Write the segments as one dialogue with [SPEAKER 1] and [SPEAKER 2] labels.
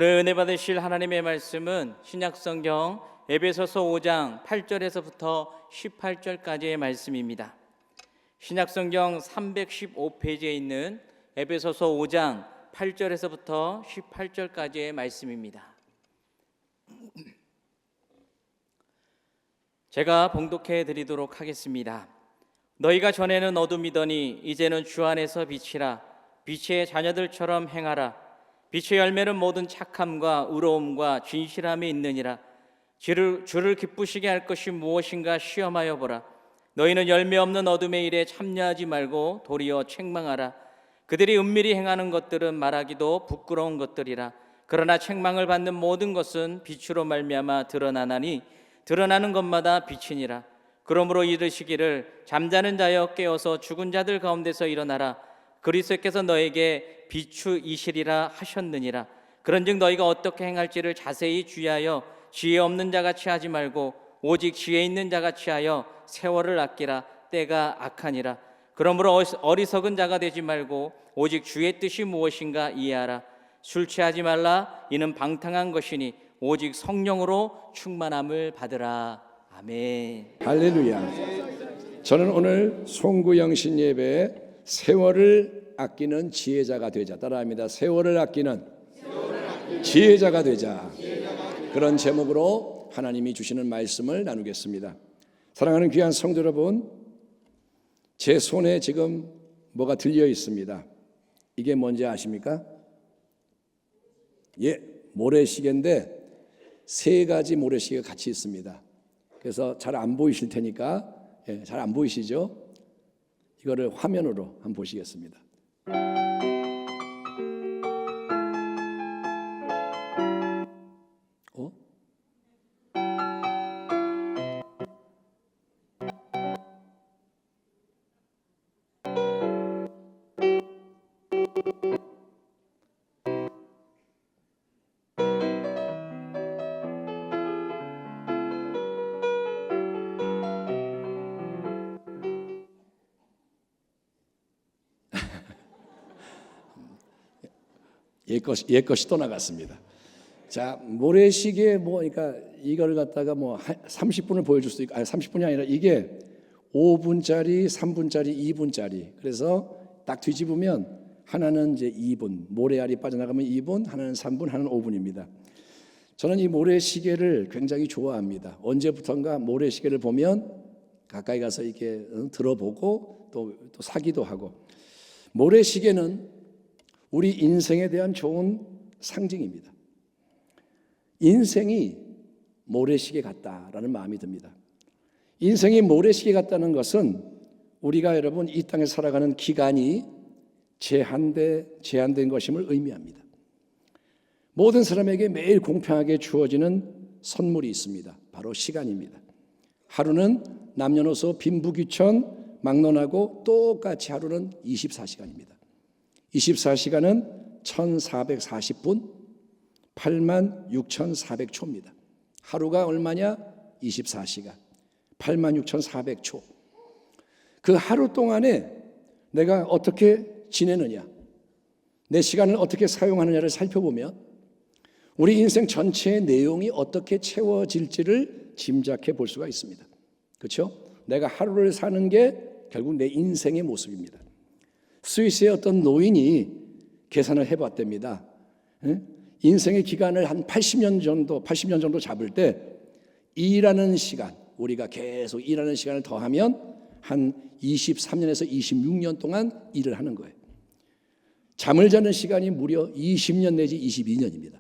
[SPEAKER 1] 오늘 은혜 받으실 하나님의 말씀은 신약성경 에베소서 5장 8절에서부터 18절까지의 말씀입니다. 신약성경 315페이지에 있는 에베소서 5장 8절에서부터 18절까지의 말씀입니다. 제가 봉독해 드리도록 하겠습니다. 너희가 전에는 어둠이더니 이제는 주 안에서 빛이라. 빛의 자녀들처럼 행하라. 빛의 열매는 모든 착함과 의로움과 진실함이 있느니라. 주를 기쁘시게 할 것이 무엇인가 시험하여 보라. 너희는 열매 없는 어둠의 일에 참여하지 말고 도리어 책망하라. 그들이 은밀히 행하는 것들은 말하기도 부끄러운 것들이라. 그러나 책망을 받는 모든 것은 빛으로 말미암아 드러나나니 드러나는 것마다 빛이니라. 그러므로 이르시기를 잠자는 자여 깨어서 죽은 자들 가운데서 일어나라. 그리스도께서 너에게 비추이시리라 하셨느니라. 그런즉 너희가 어떻게 행할지를 자세히 주의하여 지혜 없는 자같이 하지 말고 오직 지혜 있는 자같이 하여 세월을 아끼라. 때가 악하니라. 그러므로 어리석은 자가 되지 말고 오직 주의 뜻이 무엇인가 이해하라. 술 취하지 말라. 이는 방탕한 것이니 오직 성령으로 충만함을 받으라. 아멘.
[SPEAKER 2] 할렐루야. 저는 오늘 송구영신 예배에 세월을 아끼는 지혜자가 되자, 따라합니다. 세월을 아끼는 지혜자가 되자. 그런 제목으로 하나님이 주시는 말씀을 나누겠습니다. 사랑하는 귀한 성도 여러분, 제 손에 지금 뭐가 들려 있습니다. 이게 뭔지 아십니까? 모래시계인데 세 가지 모래시계가 같이 있습니다. 그래서 잘 안 보이실 테니까, 잘 안 보이시죠? 이거를 화면으로 한번 보시겠습니다. 옛 것이 또 나갔습니다. 자, 모래시계 그러니까 이걸 갖다가 30분을 보여줄 수 있고, 30분이 아니라 이게 5분짜리, 3분짜리, 2분짜리. 그래서 딱 뒤집으면 하나는 이제 2분, 모래알이 빠져나가면 2분, 하나는 3분, 하나는 5분입니다. 저는 이 모래시계를 굉장히 좋아합니다. 언제부턴가 모래시계를 보면 가까이 가서 이렇게 들어보고 또 사기도 하고. 모래시계는 우리 인생에 대한 좋은 상징입니다. 인생이 모래시계 같다라는 마음이 듭니다. 인생이 모래시계 같다는 것은 우리가 여러분 이 땅에 살아가는 기간이 제한된 것임을 의미합니다. 모든 사람에게 매일 공평하게 주어지는 선물이 있습니다. 바로 시간입니다. 하루는 남녀노소 빈부귀천 막론하고 똑같이 하루는 24시간입니다. 24시간은 1440분, 86,400초입니다. 하루가 얼마냐? 24시간, 86,400초. 그 하루 동안에 내가 어떻게 지내느냐, 내 시간을 어떻게 사용하느냐를 살펴보면 우리 인생 전체의 내용이 어떻게 채워질지를 짐작해 볼 수가 있습니다. 그렇죠? 내가 하루를 사는 게 결국 내 인생의 모습입니다. 스위스의 어떤 노인이 계산을 해봤답니다. 인생의 기간을 한 80년 정도 잡을 때 일하는 시간, 우리가 계속 일하는 시간을 더하면 한 23년에서 26년 동안 일을 하는 거예요. 잠을 자는 시간이 무려 20년 내지 22년입니다.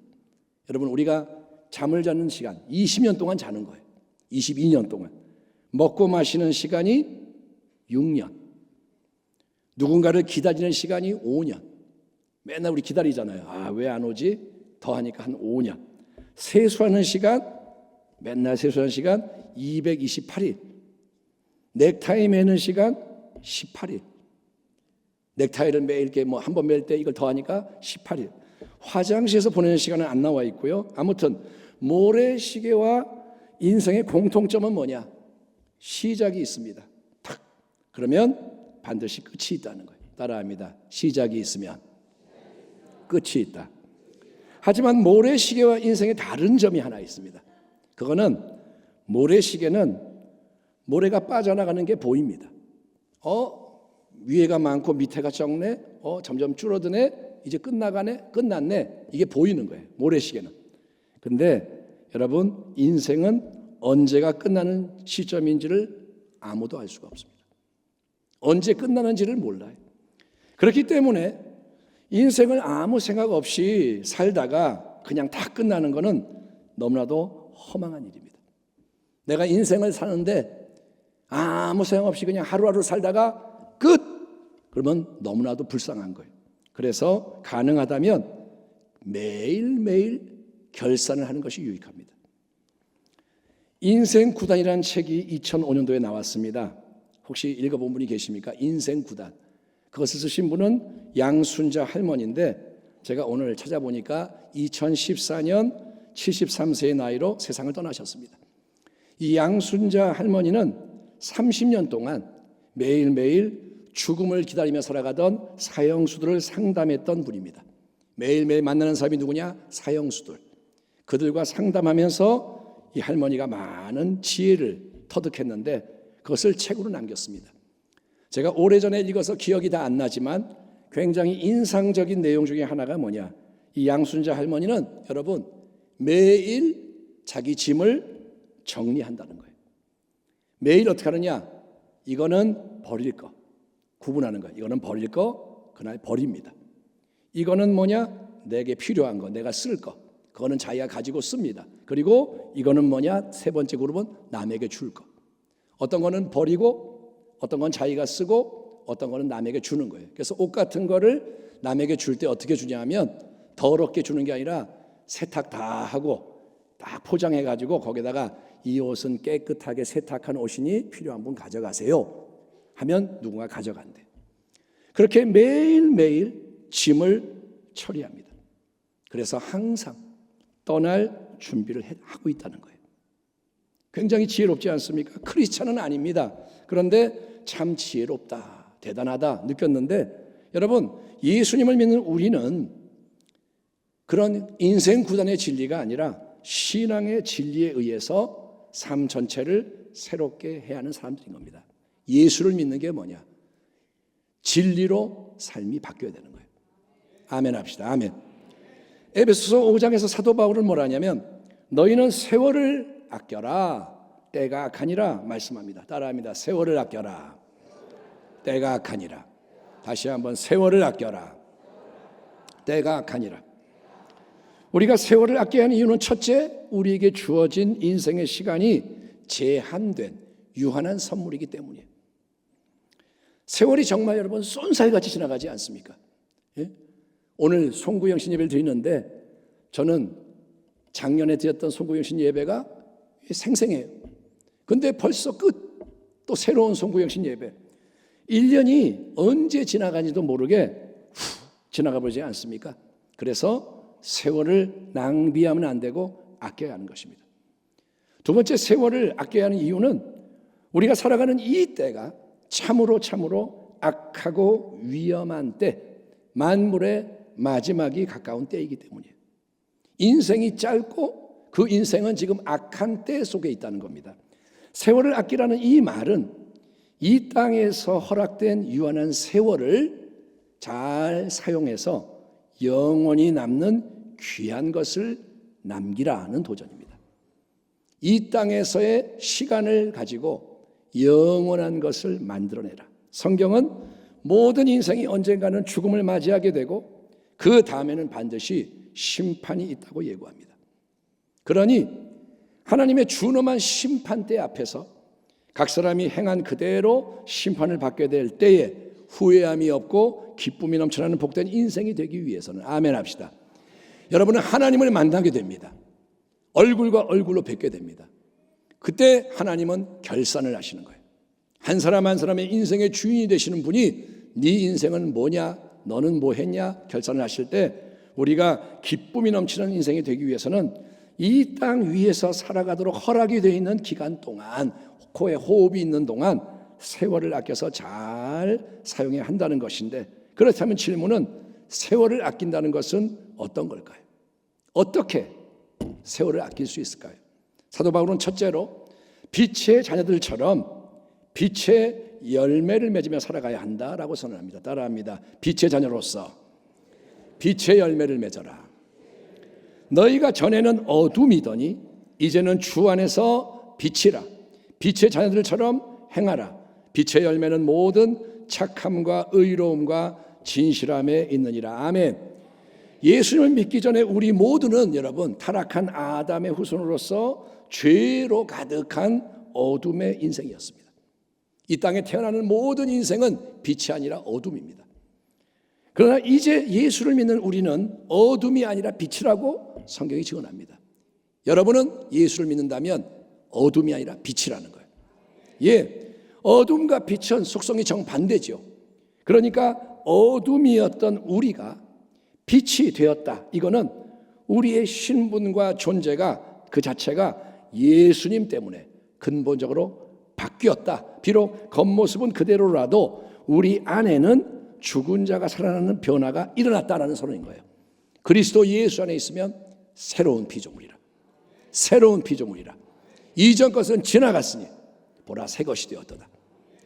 [SPEAKER 2] 여러분, 우리가 잠을 자는 시간 20년 동안 자는 거예요. 22년 동안. 먹고 마시는 시간이 6년. 누군가를 기다리는 시간이 5년. 맨날 우리 기다리잖아요. 왜 안 오지? 더하니까 한 5년. 세수하는 시간, 맨날 세수하는 시간 228일. 넥타이 매는 시간 18일. 넥타이를 매일 이렇게 한 번 맬 때 이걸 더하니까 18일. 화장실에서 보내는 시간은 안 나와 있고요. 아무튼 모래시계와 인생의 공통점은 뭐냐? 시작이 있습니다. 탁. 그러면 반드시 끝이 있다는 거예요. 따라합니다. 시작이 있으면 끝이 있다. 하지만 모래시계와 인생의 다른 점이 하나 있습니다. 그거는 모래시계는 모래가 빠져나가는 게 보입니다. 위에가 많고 밑에가 적네. 점점 줄어드네. 이제 끝났네. 이게 보이는 거예요. 모래시계는. 근데 여러분, 인생은 언제가 끝나는 시점인지를 아무도 알 수가 없습니다. 언제 끝나는지를 몰라요. 그렇기 때문에 인생을 아무 생각 없이 살다가 그냥 다 끝나는 것은 너무나도 허망한 일입니다. 내가 인생을 사는데 아무 생각 없이 그냥 하루하루 살다가 끝! 그러면 너무나도 불쌍한 거예요. 그래서 가능하다면 매일매일 결산을 하는 것이 유익합니다. 인생 구단이라는 책이 2005년도에 나왔습니다. 혹시 읽어본 분이 계십니까? 인생 구단. 그것을 쓰신 분은 양순자 할머니인데 제가 오늘 찾아보니까 2014년 73세의 나이로 세상을 떠나셨습니다. 이 양순자 할머니는 30년 동안 매일매일 죽음을 기다리며 살아가던 사형수들을 상담했던 분입니다. 매일매일 만나는 사람이 누구냐? 사형수들. 그들과 상담하면서 이 할머니가 많은 지혜를 터득했는데 그것을 책으로 남겼습니다. 제가 오래전에 읽어서 기억이 다 안 나지만 굉장히 인상적인 내용 중에 하나가 뭐냐? 이 양순자 할머니는 여러분 매일 자기 짐을 정리한다는 거예요. 매일 어떻게 하느냐? 이거는 버릴 거, 구분하는 거예요. 이거는 버릴 거, 그날 버립니다. 이거는 뭐냐? 내게 필요한 거, 내가 쓸 거, 그거는 자기가 가지고 씁니다. 그리고 이거는 뭐냐? 세 번째 그룹은 남에게 줄 거. 어떤 거는 버리고 어떤 건 자기가 쓰고 어떤 거는 남에게 주는 거예요. 그래서 옷 같은 거를 남에게 줄 때 어떻게 주냐 하면 더럽게 주는 게 아니라 세탁 다 하고 딱 포장해가지고 거기다가 이 옷은 깨끗하게 세탁한 옷이니 필요한 분 가져가세요 하면 누군가 가져간대. 그렇게 매일매일 짐을 처리합니다. 그래서 항상 떠날 준비를 하고 있다는 거예요. 굉장히 지혜롭지 않습니까? 크리스찬은 아닙니다. 그런데 참 지혜롭다, 대단하다 느꼈는데 여러분, 예수님을 믿는 우리는 그런 인생 구단의 진리가 아니라 신앙의 진리에 의해서 삶 전체를 새롭게 해야 하는 사람들인 겁니다. 예수를 믿는 게 뭐냐? 진리로 삶이 바뀌어야 되는 거예요. 아멘 합시다. 아멘. 에베소서 5장에서 사도 바울은 뭐라 하냐면 너희는 세월을 아껴라. 때가 악하니라 말씀합니다. 따라합니다. 세월을 아껴라. 때가 악하니라. 다시 한번 세월을 아껴라. 때가 악하니라. 우리가 세월을 아껴야 하는 이유는 첫째, 우리에게 주어진 인생의 시간이 제한된 유한한 선물이기 때문이에요. 세월이 정말 여러분 쏜살같이 지나가지 않습니까? 예? 오늘 송구영신 예배를 드리는데 저는 작년에 드렸던 송구영신 예배가 생생해요. 근데 벌써 끝. 또 새로운 송구영신 예배. 1년이 언제 지나가는지도 모르게 지나가 버리지 않습니까? 그래서 세월을 낭비하면 안 되고 아껴야 하는 것입니다. 두 번째, 세월을 아껴야 하는 이유는 우리가 살아가는 이 때가 참으로 악하고 위험한 때, 만물의 마지막이 가까운 때이기 때문이에요. 인생이 짧고 그 인생은 지금 악한 때 속에 있다는 겁니다. 세월을 아끼라는 이 말은 이 땅에서 허락된 유한한 세월을 잘 사용해서 영원히 남는 귀한 것을 남기라는 도전입니다. 이 땅에서의 시간을 가지고 영원한 것을 만들어내라. 성경은 모든 인생이 언젠가는 죽음을 맞이하게 되고 그 다음에는 반드시 심판이 있다고 예고합니다. 그러니 하나님의 준엄한 심판대 앞에서 각 사람이 행한 그대로 심판을 받게 될 때에 후회함이 없고 기쁨이 넘쳐나는 복된 인생이 되기 위해서는 아멘 합시다. 여러분은 하나님을 만나게 됩니다. 얼굴과 얼굴로 뵙게 됩니다. 그때 하나님은 결산을 하시는 거예요. 한 사람 한 사람의 인생의 주인이 되시는 분이 네 인생은 뭐냐, 너는 뭐 했냐 결산을 하실 때 우리가 기쁨이 넘치는 인생이 되기 위해서는 이 땅 위에서 살아가도록 허락이 되어 있는 기간 동안, 코에 호흡이 있는 동안 세월을 아껴서 잘 사용해야 한다는 것인데, 그렇다면 질문은 세월을 아낀다는 것은 어떤 걸까요? 어떻게 세월을 아낄 수 있을까요? 사도 바울은 첫째로 빛의 자녀들처럼 빛의 열매를 맺으며 살아가야 한다라고 선언합니다. 따라합니다. 빛의 자녀로서 빛의 열매를 맺어라. 너희가 전에는 어둠이더니 이제는 주 안에서 빛이라. 빛의 자녀들처럼 행하라. 빛의 열매는 모든 착함과 의로움과 진실함에 있느니라. 아멘. 예수님을 믿기 전에 우리 모두는 여러분 타락한 아담의 후손으로서 죄로 가득한 어둠의 인생이었습니다. 이 땅에 태어나는 모든 인생은 빛이 아니라 어둠입니다. 그러나 이제 예수를 믿는 우리는 어둠이 아니라 빛이라고 성경이 증언합니다. 여러분은 예수를 믿는다면 어둠이 아니라 빛이라는 거예요. 예, 어둠과 빛은 속성이 정반대죠. 그러니까 어둠이었던 우리가 빛이 되었다. 이거는 우리의 신분과 존재가 그 자체가 예수님 때문에 근본적으로 바뀌었다. 비록 겉모습은 그대로라도 우리 안에는 죽은 자가 살아나는 변화가 일어났다는 선언인 거예요. 그리스도 예수 안에 있으면 새로운 피조물이라. 새로운 피조물이라. 이전 것은 지나갔으니 보라 새 것이 되었도다.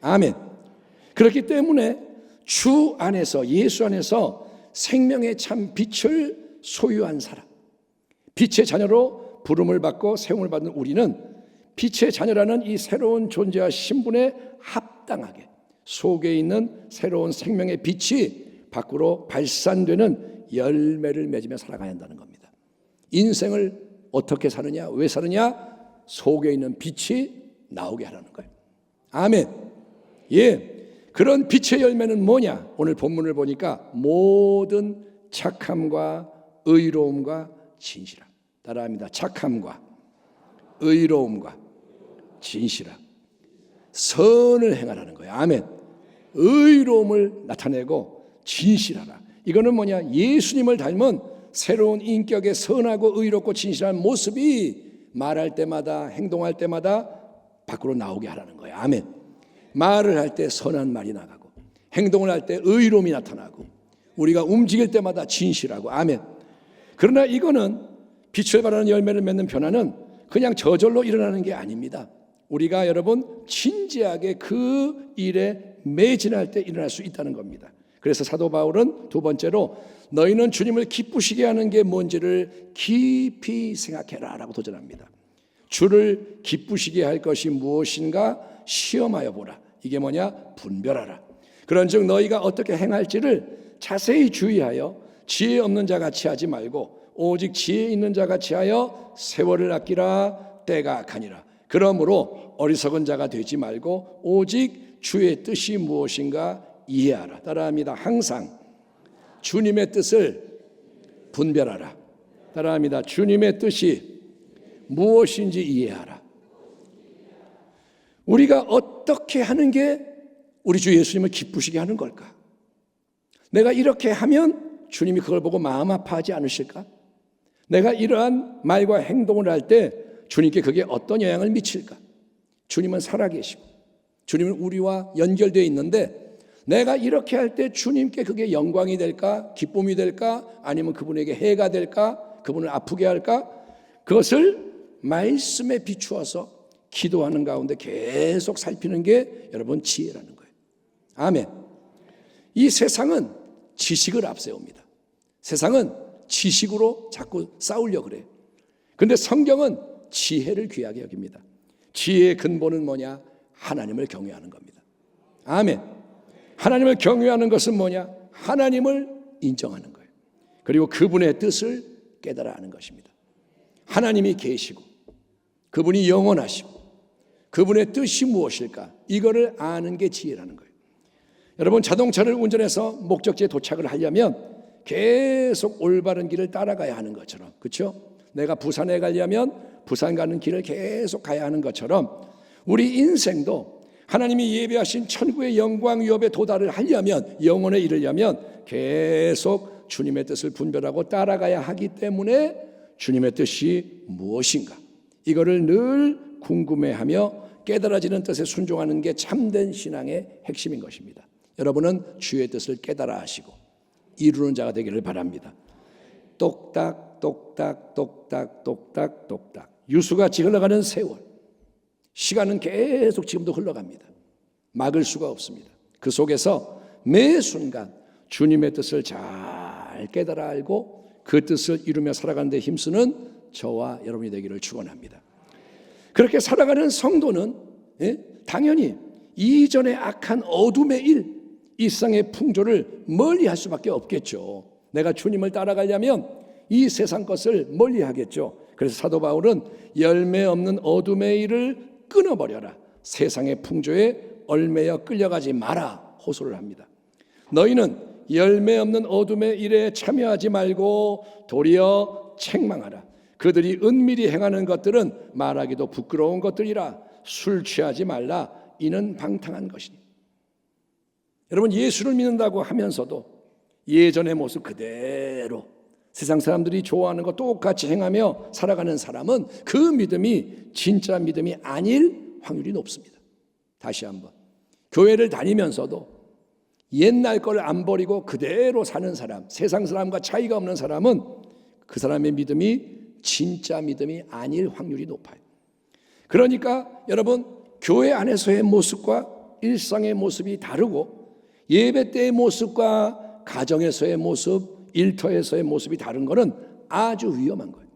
[SPEAKER 2] 아멘. 그렇기 때문에 주 안에서 예수 안에서 생명의 참 빛을 소유한 사람, 빛의 자녀로 부름을 받고 세움을 받는 우리는 빛의 자녀라는 이 새로운 존재와 신분에 합당하게 속에 있는 새로운 생명의 빛이 밖으로 발산되는 열매를 맺으며 살아가야 한다는 겁니다. 인생을 어떻게 사느냐, 왜 사느냐? 속에 있는 빛이 나오게 하라는 거예요. 아멘. 예, 그런 빛의 열매는 뭐냐? 오늘 본문을 보니까 모든 착함과 의로움과 진실함. 따라합니다. 착함과 의로움과 진실함. 선을 행하라는 거예요. 아멘. 의로움을 나타내고 진실하라. 이거는 뭐냐? 예수님을 닮은 새로운 인격의 선하고 의롭고 진실한 모습이 말할 때마다 행동할 때마다 밖으로 나오게 하라는 거예요. 아멘. 말을 할 때 선한 말이 나가고 행동을 할 때 의로움이 나타나고 우리가 움직일 때마다 진실하고. 아멘. 그러나 이거는 빛을 발하는 열매를 맺는 변화는 그냥 저절로 일어나는 게 아닙니다. 우리가 여러분 진지하게 그 일에 매진할 때 일어날 수 있다는 겁니다. 그래서 사도 바울은 두 번째로 너희는 주님을 기쁘시게 하는 게 뭔지를 깊이 생각해라 라고 도전합니다. 주를 기쁘시게 할 것이 무엇인가 시험하여 보라. 이게 뭐냐? 분별하라. 그런즉 너희가 어떻게 행할지를 자세히 주의하여 지혜 없는 자 같이 하지 말고 오직 지혜 있는 자 같이 하여 세월을 아끼라. 때가 가니라. 그러므로 어리석은 자가 되지 말고 오직 주의 뜻이 무엇인가 이해하라. 따라합니다. 항상 주님의 뜻을 분별하라. 따라합니다. 주님의 뜻이 무엇인지 이해하라. 우리가 어떻게 하는 게 우리 주 예수님을 기쁘시게 하는 걸까? 내가 이렇게 하면 주님이 그걸 보고 마음 아파하지 않으실까? 내가 이러한 말과 행동을 할 때 주님께 그게 어떤 영향을 미칠까? 주님은 살아계시고 주님은 우리와 연결되어 있는데 내가 이렇게 할 때 주님께 그게 영광이 될까? 기쁨이 될까? 아니면 그분에게 해가 될까? 그분을 아프게 할까? 그것을 말씀에 비추어서 기도하는 가운데 계속 살피는 게 여러분 지혜라는 거예요. 아멘. 이 세상은 지식을 앞세웁니다. 세상은 지식으로 자꾸 싸우려고 그래요. 그런데 성경은 지혜를 귀하게 여깁니다. 지혜의 근본은 뭐냐? 하나님을 경외하는 겁니다. 아멘. 하나님을 경외하는 것은 뭐냐? 하나님을 인정하는 거예요. 그리고 그분의 뜻을 깨달아 아는 것입니다. 하나님이 계시고 그분이 영원하시고 그분의 뜻이 무엇일까? 이거를 아는 게 지혜라는 거예요. 여러분 자동차를 운전해서 목적지에 도착을 하려면 계속 올바른 길을 따라가야 하는 것처럼, 그렇죠? 내가 부산에 가려면 부산 가는 길을 계속 가야 하는 것처럼 우리 인생도 하나님이 예배하신 천국의 영광 유업에 도달을 하려면, 영혼에 이르려면 계속 주님의 뜻을 분별하고 따라가야 하기 때문에 주님의 뜻이 무엇인가? 이거를 늘 궁금해하며 깨달아지는 뜻에 순종하는 게 참된 신앙의 핵심인 것입니다. 여러분은 주의 뜻을 깨달아 하시고 이루는 자가 되기를 바랍니다. 똑딱 똑딱 똑딱 똑딱 똑딱 유수같이 흘러가는 세월. 시간은 계속 지금도 흘러갑니다. 막을 수가 없습니다. 그 속에서 매 순간 주님의 뜻을 잘 깨달아 알고 그 뜻을 이루며 살아가는 데 힘쓰는 저와 여러분이 되기를 축원합니다. 그렇게 살아가는 성도는 당연히 이전의 악한 어둠의 일, 이 세상의 풍조를 멀리할 수밖에 없겠죠. 내가 주님을 따라가려면 이 세상 것을 멀리하겠죠. 그래서 사도 바울은 열매 없는 어둠의 일을 끊어버려라. 세상의 풍조에 얽매여 끌려가지 마라 호소를 합니다. 너희는 열매 없는 어둠의 일에 참여하지 말고 도리어 책망하라. 그들이 은밀히 행하는 것들은 말하기도 부끄러운 것들이라. 술 취하지 말라. 이는 방탕한 것이니. 여러분, 예수를 믿는다고 하면서도 예전의 모습 그대로 세상 사람들이 좋아하는 거 똑같이 행하며 살아가는 사람은 그 믿음이 진짜 믿음이 아닐 확률이 높습니다. 다시 한번, 교회를 다니면서도 옛날 걸 안 버리고 그대로 사는 사람, 세상 사람과 차이가 없는 사람은 그 사람의 믿음이 진짜 믿음이 아닐 확률이 높아요. 그러니까 여러분, 교회 안에서의 모습과 일상의 모습이 다르고 예배 때의 모습과 가정에서의 모습, 일터에서의 모습이 다른 것은 아주 위험한 거예요.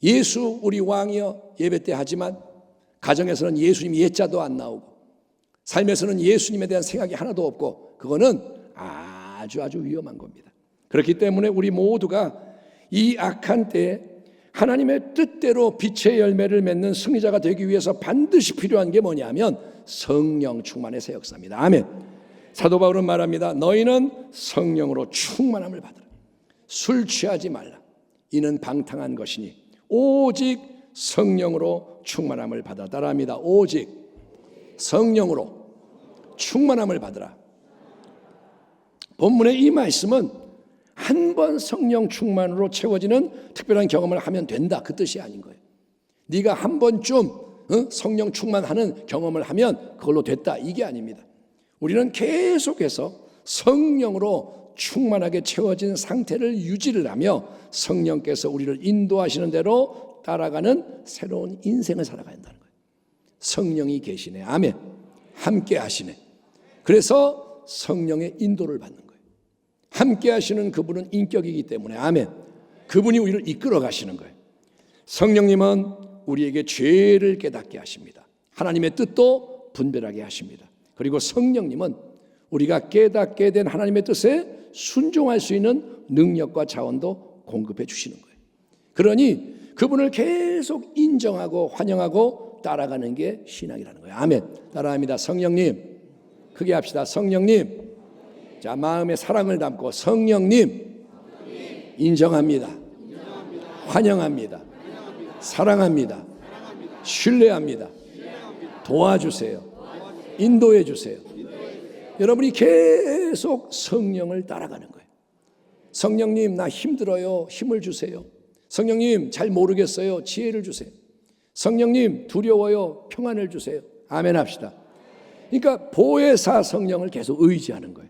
[SPEAKER 2] 예수 우리 왕이여 예배 때 하지만 가정에서는 예수님 예자도 안 나오고 삶에서는 예수님에 대한 생각이 하나도 없고 그거는 아주 위험한 겁니다. 그렇기 때문에 우리 모두가 이 악한 때에 하나님의 뜻대로 빛의 열매를 맺는 승리자가 되기 위해서 반드시 필요한 게 뭐냐면 성령 충만의 새 역사입니다. 아멘. 사도 바울은 말합니다. 너희는 성령으로 충만함을 받으라. 술 취하지 말라. 이는 방탕한 것이니 오직 성령으로 충만함을 받아. 따라합니다. 오직 성령으로 충만함을 받으라. 본문의 이 말씀은 한 번 성령 충만으로 채워지는 특별한 경험을 하면 된다, 그 뜻이 아닌 거예요. 네가 한 번쯤 성령 충만하는 경험을 하면 그걸로 됐다, 이게 아닙니다. 우리는 계속해서 성령으로 충만하게 채워진 상태를 유지를 하며 성령께서 우리를 인도하시는 대로 따라가는 새로운 인생을 살아가야 한다는 거예요. 성령이 계시네. 아멘. 함께 하시네. 그래서 성령의 인도를 받는 거예요. 함께 하시는 그분은 인격이기 때문에 아멘. 그분이 우리를 이끌어 가시는 거예요. 성령님은 우리에게 죄를 깨닫게 하십니다. 하나님의 뜻도 분별하게 하십니다. 그리고 성령님은 우리가 깨닫게 된 하나님의 뜻에 순종할 수 있는 능력과 자원도 공급해 주시는 거예요. 그러니 그분을 계속 인정하고 환영하고 따라가는 게 신앙이라는 거예요. 아멘. 따라합니다. 성령님. 크게 합시다. 성령님. 자, 마음에 사랑을 담고 성령님. 인정합니다. 환영합니다. 사랑합니다. 신뢰합니다. 도와주세요. 인도해 주세요. 여러분이 계속 성령을 따라가는 거예요. 성령님, 나 힘들어요. 힘을 주세요. 성령님, 잘 모르겠어요. 지혜를 주세요. 성령님, 두려워요. 평안을 주세요. 아멘 합시다. 그러니까 보혜사 성령을 계속 의지하는 거예요.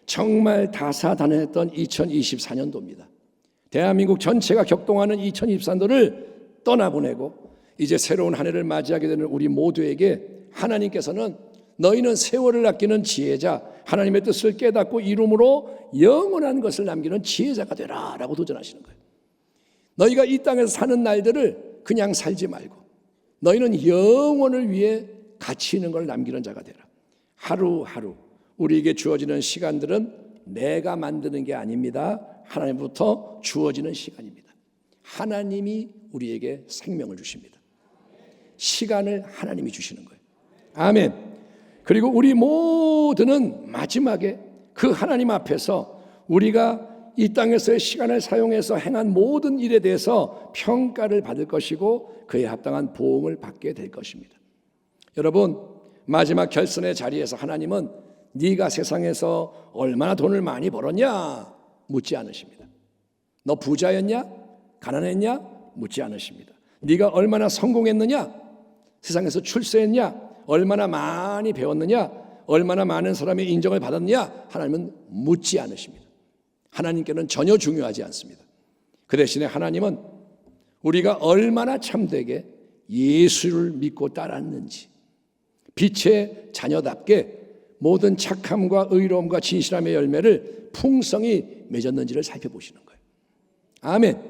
[SPEAKER 2] 정말 다사다난했던 2024년도입니다. 대한민국 전체가 격동하는 2024년도를 떠나보내고 이제 새로운 한 해를 맞이하게 되는 우리 모두에게 하나님께서는 너희는 세월을 아끼는 지혜자, 하나님의 뜻을 깨닫고 이름으로 영원한 것을 남기는 지혜자가 되라 라고 도전하시는 거예요. 너희가 이 땅에서 사는 날들을 그냥 살지 말고 너희는 영원을 위해 가치 있는 걸 남기는 자가 되라. 하루하루 우리에게 주어지는 시간들은 내가 만드는 게 아닙니다. 하나님부터 주어지는 시간입니다. 하나님이 우리에게 생명을 주십니다. 시간을 하나님이 주시는 거예요. 아멘. 그리고 우리 모두는 마지막에 그 하나님 앞에서 우리가 이 땅에서의 시간을 사용해서 행한 모든 일에 대해서 평가를 받을 것이고 그에 합당한 보응을 받게 될 것입니다. 여러분, 마지막 결선의 자리에서 하나님은 네가 세상에서 얼마나 돈을 많이 벌었냐 묻지 않으십니다. 너 부자였냐? 가난했냐? 묻지 않으십니다. 네가 얼마나 성공했느냐? 세상에서 출세했냐? 얼마나 많이 배웠느냐? 얼마나 많은 사람의 인정을 받았느냐? 하나님은 묻지 않으십니다. 하나님께는 전혀 중요하지 않습니다. 그 대신에 하나님은 우리가 얼마나 참되게 예수를 믿고 따랐는지, 빛의 자녀답게 모든 착함과 의로움과 진실함의 열매를 풍성히 맺었는지를 살펴보시는 거예요. 아멘.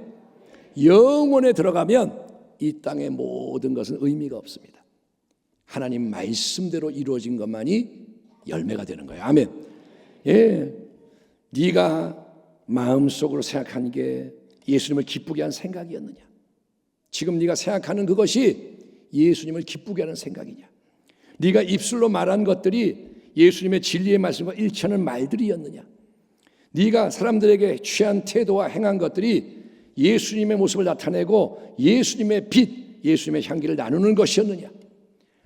[SPEAKER 2] 영혼에 들어가면 이 땅의 모든 것은 의미가 없습니다. 하나님 말씀대로 이루어진 것만이 열매가 되는 거예요. 아멘. 예, 네가 마음속으로 생각한 게 예수님을 기쁘게 한 생각이었느냐? 지금 네가 생각하는 그것이 예수님을 기쁘게 하는 생각이냐? 네가 입술로 말한 것들이 예수님의 진리의 말씀과 일치하는 말들이었느냐? 네가 사람들에게 취한 태도와 행한 것들이 예수님의 모습을 나타내고 예수님의 빛, 예수님의 향기를 나누는 것이었느냐?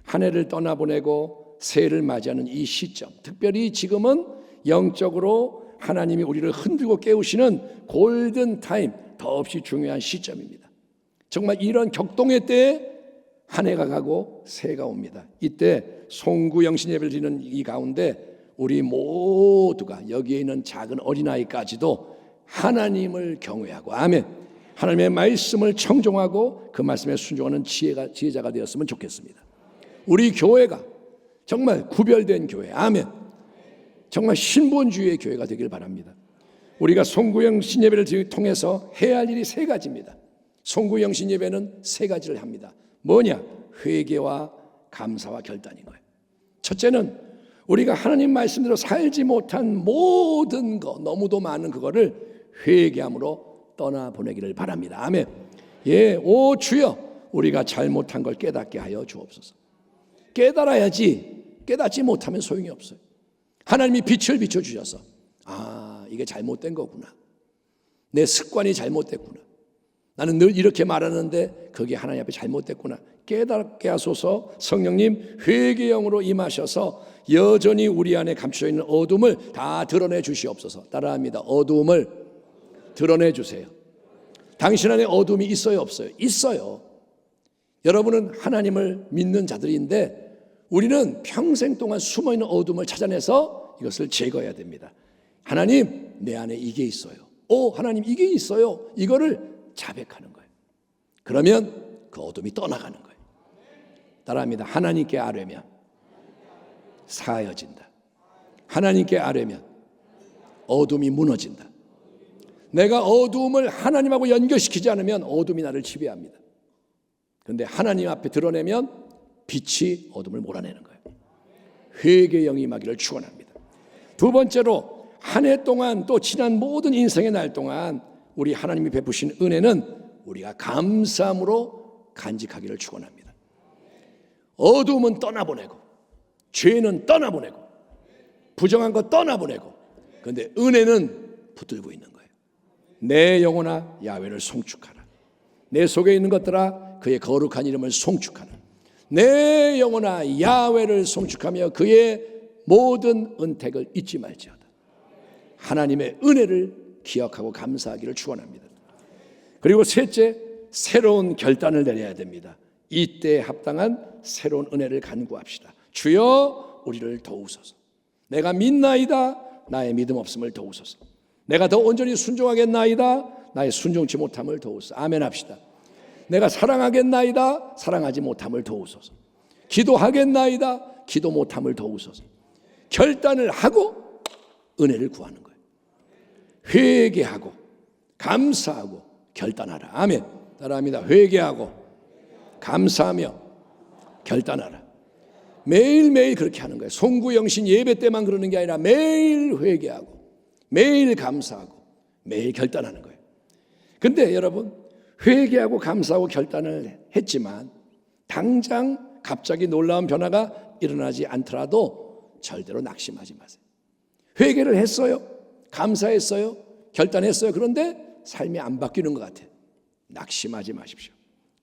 [SPEAKER 2] 한 해를 떠나보내고 새해를 맞이하는 이 시점, 특별히 지금은 영적으로 하나님이 우리를 흔들고 깨우시는 골든타임, 더없이 중요한 시점입니다. 정말 이런 격동의 때에 한 해가 가고 새해가 옵니다. 이때 송구영신 예배를 드리는 이 가운데 우리 모두가, 여기에 있는 작은 어린아이까지도 하나님을 경외하고, 아멘, 하나님의 말씀을 청종하고 그 말씀에 순종하는 지혜자가 되었으면 좋겠습니다. 우리 교회가 정말 구별된 교회, 아멘, 정말 신본주의의 교회가 되길 바랍니다. 우리가 송구영신 예배를 통해서 해야 할 일이 세 가지입니다. 송구영신 예배는 세 가지를 합니다. 뭐냐? 회개와 감사와 결단인 거예요. 첫째는 우리가 하나님 말씀대로 살지 못한 모든 거, 너무도 많은 그거를 회개함으로 떠나보내기를 바랍니다. 아멘. 예, 오 주여, 우리가 잘못한 걸 깨닫게 하여 주옵소서. 깨달아야지. 깨닫지 못하면 소용이 없어요. 하나님이 빛을 비춰주셔서, 아, 이게 잘못된 거구나, 내 습관이 잘못됐구나, 나는 늘 이렇게 말하는데 그게 하나님 앞에 잘못됐구나, 깨닫게 하소서. 성령님 회개형으로 임하셔서 여전히 우리 안에 감춰져 있는 어둠을 다 드러내 주시옵소서. 따라합니다. 어둠을 드러내 주세요. 당신 안에 어둠이 있어요, 없어요? 있어요. 여러분은 하나님을 믿는 자들인데 우리는 평생 동안 숨어있는 어둠을 찾아내서 이것을 제거해야 됩니다. 하나님, 내 안에 이게 있어요. 오, 하나님, 이게 있어요. 이거를 자백하는 거예요. 그러면 그 어둠이 떠나가는 거예요. 따라합니다. 하나님께 아뢰면 사여진다. 하나님께 아뢰면 어둠이 무너진다. 내가 어둠을 하나님하고 연결시키지 않으면 어둠이 나를 지배합니다. 그런데 하나님 앞에 드러내면 빛이 어둠을 몰아내는 거예요. 회개의 영이 임하기를 축원합니다. 두 번째로, 한 해 동안 또 지난 모든 인생의 날 동안 우리 하나님이 베푸신 은혜는 우리가 감사함으로 간직하기를 축원합니다. 어둠은 떠나보내고, 죄는 떠나보내고, 부정한 것 떠나보내고, 그런데 은혜는 붙들고 있는 거예요. 내 영혼아 야훼를 송축하라. 내 속에 있는 것들아 그의 거룩한 이름을 송축하라. 내 영혼아 야훼를 송축하며 그의 모든 은택을 잊지 말지어다. 하나님의 은혜를 기억하고 감사하기를 축원합니다. 그리고 셋째, 새로운 결단을 내려야 됩니다. 이때에 합당한 새로운 은혜를 간구합시다. 주여 우리를 도우소서. 내가 믿나이다. 나의 믿음 없음을 도우소서. 내가 더 온전히 순종하겠나이다. 나의 순종치 못함을 도우소서. 아멘 합시다. 내가 사랑하겠나이다. 사랑하지 못함을 도우소서. 기도하겠나이다. 기도 못함을 도우소서. 결단을 하고 은혜를 구하는 거예요. 회개하고 감사하고 결단하라. 아멘. 따라합니다. 회개하고 감사하며 결단하라. 매일매일 그렇게 하는 거예요. 송구영신 예배 때만 그러는 게 아니라 매일 회개하고 매일 감사하고 매일 결단하는 거예요. 근데 여러분, 회개하고 감사하고 결단을 했지만 당장 갑자기 놀라운 변화가 일어나지 않더라도 절대로 낙심하지 마세요. 회개를 했어요. 감사했어요. 결단했어요. 그런데 삶이 안 바뀌는 것 같아요. 낙심하지 마십시오.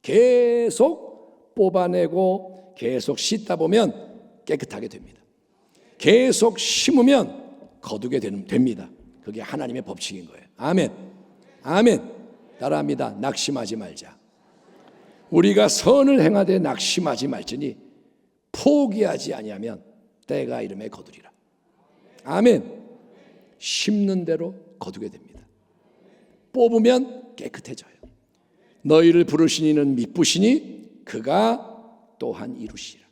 [SPEAKER 2] 계속 뽑아내고 계속 씻다 보면 깨끗하게 됩니다. 계속 심으면 거두게 됩니다. 그게 하나님의 법칙인 거예요. 아멘. 아멘. 따라합니다. 낙심하지 말자. 우리가 선을 행하되 낙심하지 말지니 포기하지 아니하면 때가 이름에 거두리라. 아멘. 심는 대로 거두게 됩니다. 뽑으면 깨끗해져요. 너희를 부르신 이는 미쁘시니 그가 또한 이루시라.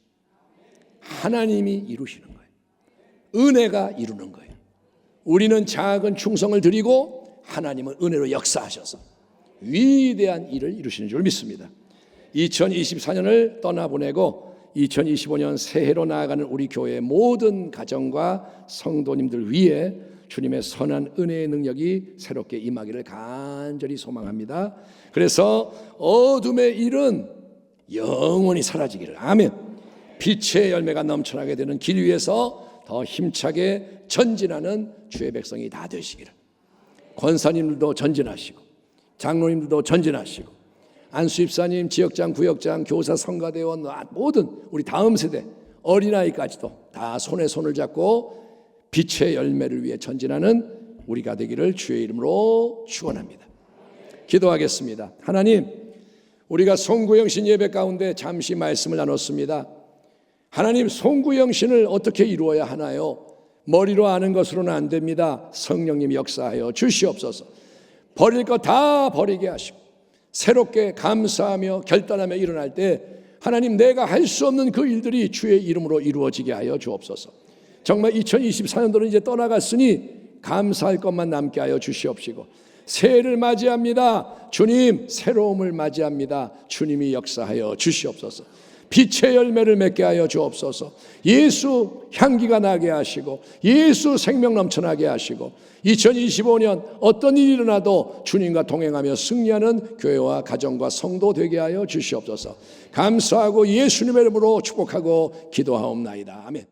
[SPEAKER 2] 하나님이 이루시는 거예요. 은혜가 이루는 거예요. 우리는 작은 충성을 드리고 하나님은 은혜로 역사하셔서 위대한 일을 이루시는 줄 믿습니다. 2024년을 떠나보내고 2025년 새해로 나아가는 우리 교회의 모든 가정과 성도님들 위해 주님의 선한 은혜의 능력이 새롭게 임하기를 간절히 소망합니다. 그래서 어둠의 일은 영원히 사라지기를. 아멘. 빛의 열매가 넘쳐나게 되는 길 위에서 더 힘차게 전진하는 주의 백성이 다 되시기를. 권사님들도 전진하시고 장로님들도 전진하시고 안수집사님, 지역장, 구역장, 교사, 성가대원 모든 우리 다음 세대 어린아이까지도 다 손에 손을 잡고 빛의 열매를 위해 전진하는 우리가 되기를 주의 이름으로 축원합니다. 기도하겠습니다. 하나님, 우리가 송구영신 예배 가운데 잠시 말씀을 나눴습니다. 하나님, 송구영신을 어떻게 이루어야 하나요? 머리로 아는 것으로는 안 됩니다. 성령님 역사하여 주시옵소서. 버릴 거 다 버리게 하시고 새롭게 감사하며 결단하며 일어날 때 하나님, 내가 할 수 없는 그 일들이 주의 이름으로 이루어지게 하여 주옵소서. 정말 2024년도는 이제 떠나갔으니 감사할 것만 남게 하여 주시옵시고 새해를 맞이합니다. 주님, 새로움을 맞이합니다. 주님이 역사하여 주시옵소서. 빛의 열매를 맺게 하여 주옵소서. 예수 향기가 나게 하시고 예수 생명 넘쳐나게 하시고 2025년 어떤 일이 일어나도 주님과 동행하며 승리하는 교회와 가정과 성도 되게 하여 주시옵소서. 감사하고 예수님의 이름으로 축복하고 기도하옵나이다. 아멘.